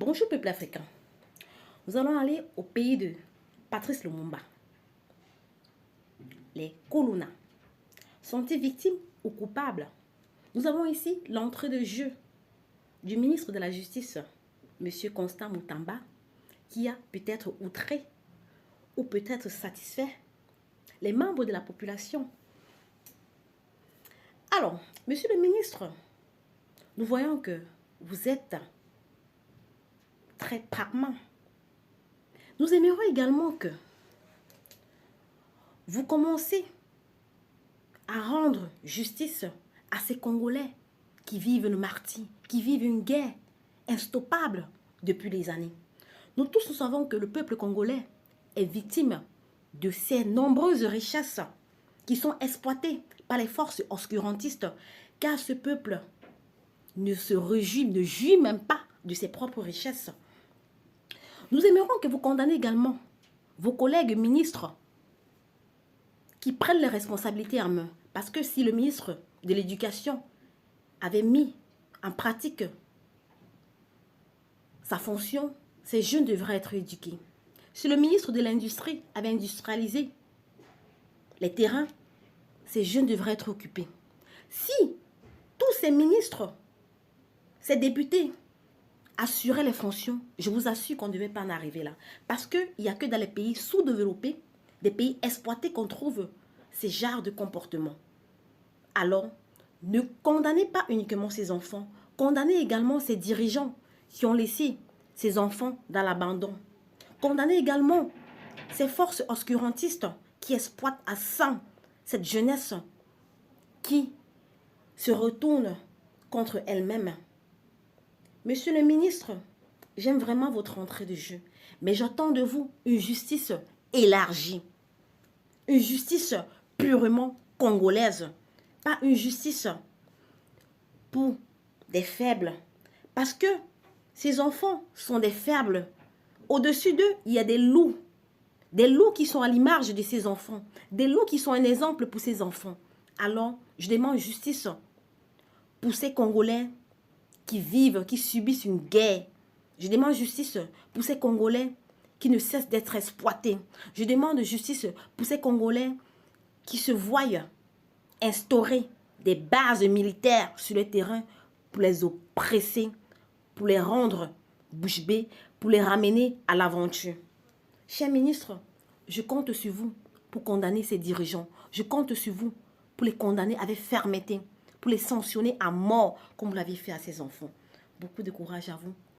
Bonjour peuple africain. Nous allons aller au pays de Patrice Lumumba. Les Kuluna sont-ils victimes ou coupables? Nous avons ici l'entrée de jeu du ministre de la Justice, M. Constant Mutamba, qui a peut-être outré ou peut-être satisfait les membres de la population. Alors, monsieur le ministre, nous voyons que vous êtes très pragmatique. Nous aimerions également que vous commencez à rendre justice à ces Congolais qui vivent le martyre, qui vivent une guerre instoppable depuis des années. Nous tous nous savons que le peuple congolais est victime de ces nombreuses richesses qui sont exploitées par les forces obscurantistes, car ce peuple ne jouit même pas de ses propres richesses. Nous aimerions que vous condamniez également vos collègues ministres qui prennent les responsabilités en main. Parce que si le ministre de l'Éducation avait mis en pratique sa fonction, ces jeunes devraient être éduqués. Si le ministre de l'Industrie avait industrialisé les terrains, ces jeunes devraient être occupés. Si tous ces ministres, ces députés assuraient les fonctions, je vous assure qu'on ne devait pas en arriver là. Parce qu'il n'y a que dans les pays sous-développés, des pays exploités qu'on trouve ces genres de comportements. Alors, ne condamnez pas uniquement ces enfants, condamnez également ces dirigeants qui ont laissé ces enfants dans l'abandon. Condamnez également ces forces obscurantistes qui exploitent à sang cette jeunesse qui se retourne contre elle-même. Monsieur le ministre, j'aime vraiment votre entrée de jeu, mais j'attends de vous une justice élargie, une justice purement congolaise, pas une justice pour des faibles, parce que ces enfants sont des faibles. Au-dessus d'eux, il y a des loups qui sont à l'image de ces enfants, des loups qui sont un exemple pour ces enfants. Alors, je demande justice pour ces Congolais qui vivent, qui subissent une guerre. Je demande justice pour ces Congolais qui ne cessent d'être exploités. Je demande justice pour ces Congolais qui se voient instaurer des bases militaires sur le terrain pour les oppresser, pour les rendre bouche bée, pour les ramener à l'aventure. Cher ministre, je compte sur vous pour condamner ces dirigeants. Je compte sur vous pour les condamner avec fermeté, pour les sanctionner à mort comme vous l'avez fait à ces enfants. Beaucoup de courage à vous.